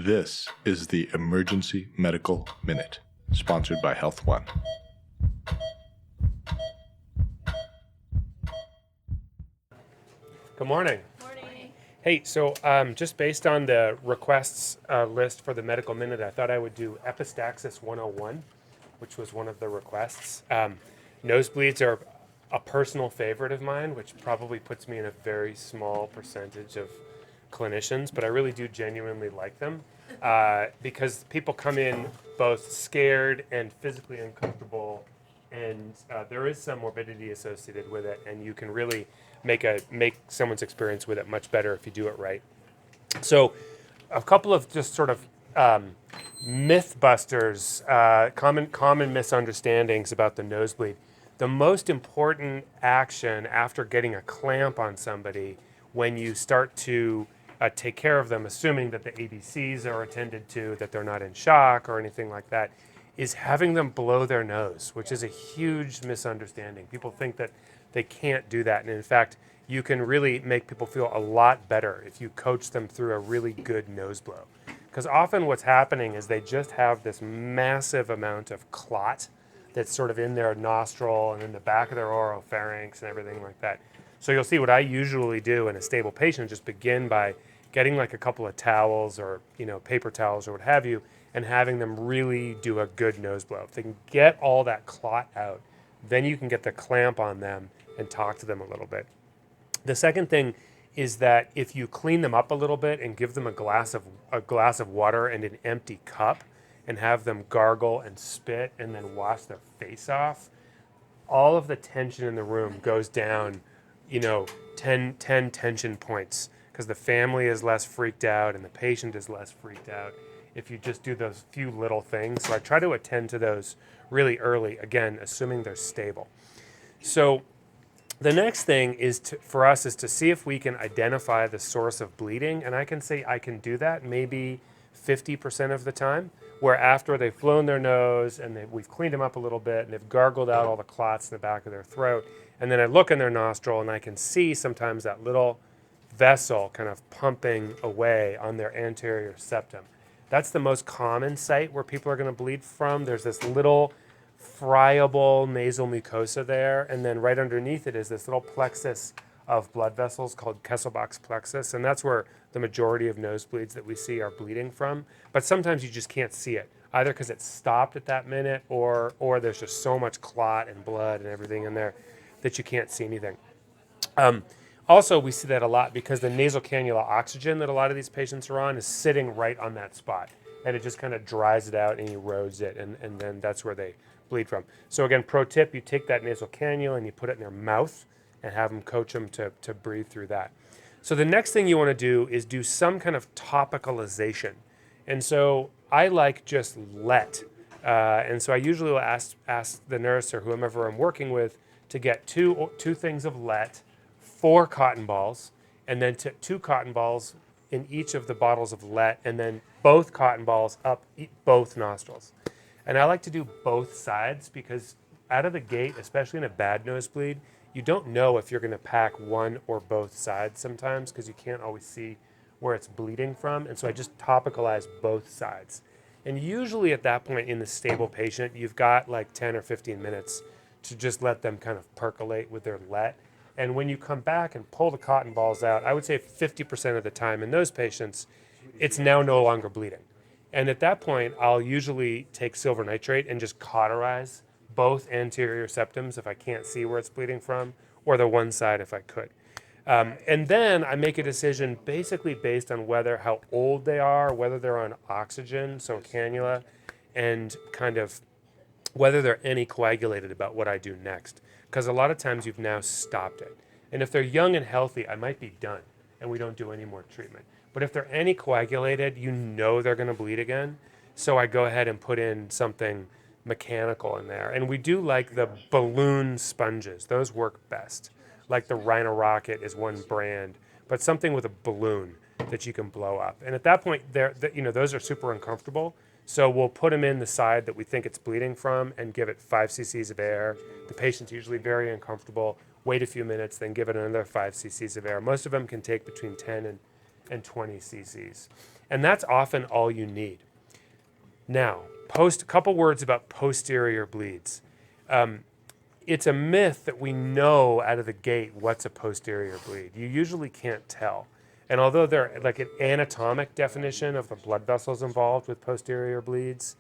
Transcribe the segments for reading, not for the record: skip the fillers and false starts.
This is the Emergency Medical Minute, sponsored by Health One. Good morning. Morning. Hey, so just based on the requests list for the medical minute, I thought I would do Epistaxis 101, which was one of the requests. Nosebleeds are a personal favorite of mine, which probably puts me in a very small percentage of clinicians, but I really do genuinely like them because people come in both scared and physically uncomfortable, and there is some morbidity associated with it, and you can really make someone's experience with it much better if you do it right. So, a couple of just sort of myth busters, common misunderstandings about the nosebleed. The most important action after getting a clamp on somebody, when you start to take care of them, assuming that the ABCs are attended to, that they're not in shock or anything like that, is having them blow their nose, which is a huge misunderstanding. People think that they can't do that, and in fact, you can really make people feel a lot better if you coach them through a really good nose blow. Because often what's happening is they just have this massive amount of clot that's sort of in their nostril and in the back of their oropharynx and everything like that. So you'll see what I usually do in a stable patient, just begin by getting like a couple of towels or paper towels or what have you, and having them really do a good nose blow. If they can get all that clot out, then you can get the clamp on them and talk to them a little bit. The second thing is that if you clean them up a little bit and give them a glass of water and an empty cup and have them gargle and spit and then wash their face off, all of the tension in the room goes down, 10 tension points, because the family is less freaked out and the patient is less freaked out if you just do those few little things. So I try to attend to those really early, again, assuming they're stable. So the next thing for us is to see if we can identify the source of bleeding, and I can say I can do that maybe 50% of the time, where after they've blown their nose and we've cleaned them up a little bit and they've gargled out all the clots in the back of their throat, and then I look in their nostril and I can see sometimes that little vessel kind of pumping away on their anterior septum. That's the most common site where people are going to bleed from. There's this little friable nasal mucosa there, and then right underneath it is this little plexus of blood vessels called Kesselbach's plexus, and that's where the majority of nosebleeds that we see are bleeding from. But sometimes you just can't see it, either because it stopped at that minute or there's just so much clot and blood and everything in there that you can't see anything. Also, we see that a lot because the nasal cannula oxygen that a lot of these patients are on is sitting right on that spot, and it just kind of dries it out and erodes it, and then that's where they bleed from. So again, pro tip, you take that nasal cannula and you put it in their mouth and have them coach them to breathe through that. So the next thing you want to do is do some kind of topicalization. And so I like just LET. And so I usually will ask the nurse or whomever I'm working with to get two things of LET, 4 cotton balls, and then 2 cotton balls in each of the bottles of LET, and then both cotton balls up both nostrils. And I like to do both sides because out of the gate, especially in a bad nosebleed, you don't know if you're going to pack one or both sides sometimes because you can't always see where it's bleeding from. And so I just topicalize both sides. And usually at that point in the stable patient, you've got like 10 or 15 minutes to just let them kind of percolate with their LET. And when you come back and pull the cotton balls out, I would say 50% of the time in those patients, it's now no longer bleeding. And at that point, I'll usually take silver nitrate and just cauterize both anterior septums if I can't see where it's bleeding from, or the one side if I could. And then I make a decision basically based on how old they are, whether they're on oxygen, so cannula, and kind of whether they're anticoagulated about what I do next. Because a lot of times you've now stopped it. And if they're young and healthy, I might be done and we don't do any more treatment. But if they're anticoagulated, they're going to bleed again. So I go ahead and put in something mechanical in there. And we do like the balloon sponges. Those work best. Like the Rhino Rocket is one brand, but something with a balloon that you can blow up. And at that point, those are super uncomfortable. So we'll put them in the side that we think it's bleeding from and give it 5 cc's of air. The patient's usually very uncomfortable. Wait a few minutes, then give it another 5 cc's of air. Most of them can take between 10 and 20 cc's. And that's often all you need. Now, a couple words about posterior bleeds. It's a myth that we know out of the gate what's a posterior bleed. You usually can't tell. And although they're like an anatomic definition of the blood vessels involved with posterior bleeds,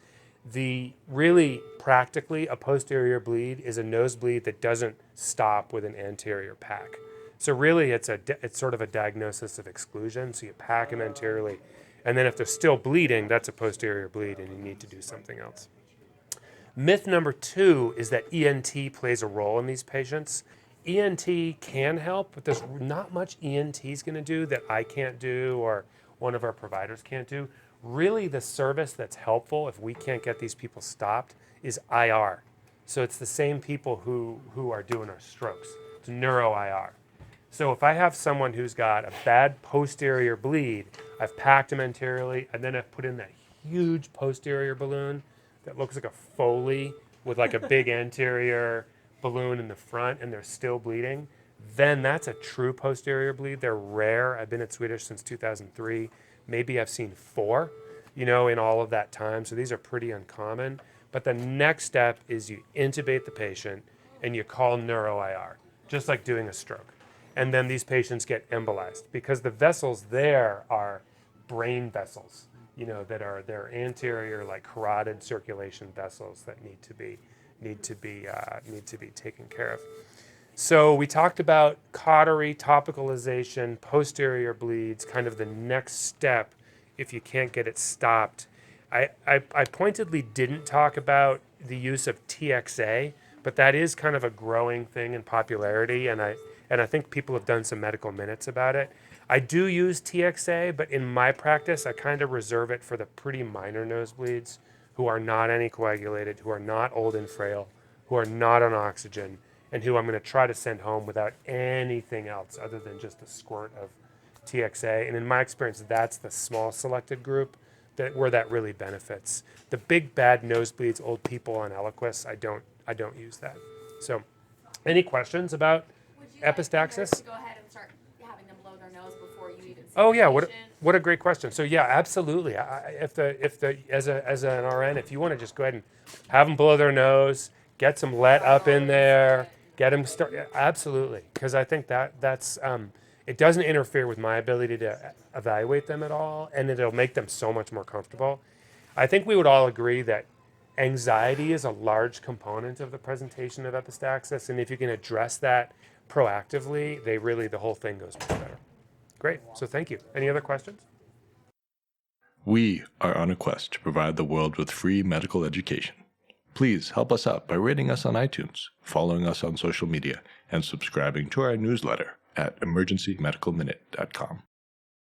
really practically a posterior bleed is a nosebleed that doesn't stop with an anterior pack. So really it's sort of a diagnosis of exclusion. So you pack them anteriorly, and then if they're still bleeding, that's a posterior bleed and you need to do something else. Myth number 2 is that ENT plays a role in these patients. ENT can help, but there's not much ENT is going to do that I can't do or one of our providers can't do. Really, the service that's helpful if we can't get these people stopped is IR. So it's the same people who are doing our strokes. It's neuro IR. So if I have someone who's got a bad posterior bleed, I've packed them anteriorly, and then I've put in that huge posterior balloon that looks like a Foley with like a big anterior balloon in the front, and they're still bleeding, then that's a true posterior bleed. They're rare. I've been at Swedish since 2003. Maybe I've seen 4, in all of that time. So these are pretty uncommon. But the next step is you intubate the patient and you call neuro IR, just like doing a stroke. And then these patients get embolized because the vessels there are brain vessels, they're anterior, like carotid circulation vessels that need to be taken care of. So we talked about cautery, topicalization, posterior bleeds, kind of the next step if you can't get it stopped. I pointedly didn't talk about the use of TXA, but that is kind of a growing thing in popularity, and I think people have done some medical minutes about it. I do use TXA, but in my practice, I kind of reserve it for the pretty minor nosebleeds who are not anticoagulated, who are not old and frail, who are not on oxygen, and who I'm going to try to send home without anything else other than just a squirt of TXA. And in my experience, that's the small selected group where that really benefits. The big bad nosebleeds, old people on Eliquis, I don't use that. So, any questions about epistaxis? To go ahead and start having them blow their nose before you even see Oh the yeah, patient? what a great question. So yeah, absolutely. If as an RN, if you want to just go ahead and have them blow their nose, get some let up in there, get them start. Absolutely, because I think that's it doesn't interfere with my ability to evaluate them at all, and it'll make them so much more comfortable. I think we would all agree that anxiety is a large component of the presentation of epistaxis, and if you can address that proactively, the whole thing goes much better. Great. So thank you. Any other questions? We are on a quest to provide the world with free medical education. Please help us out by rating us on iTunes, following us on social media, and subscribing to our newsletter at emergencymedicalminute.com.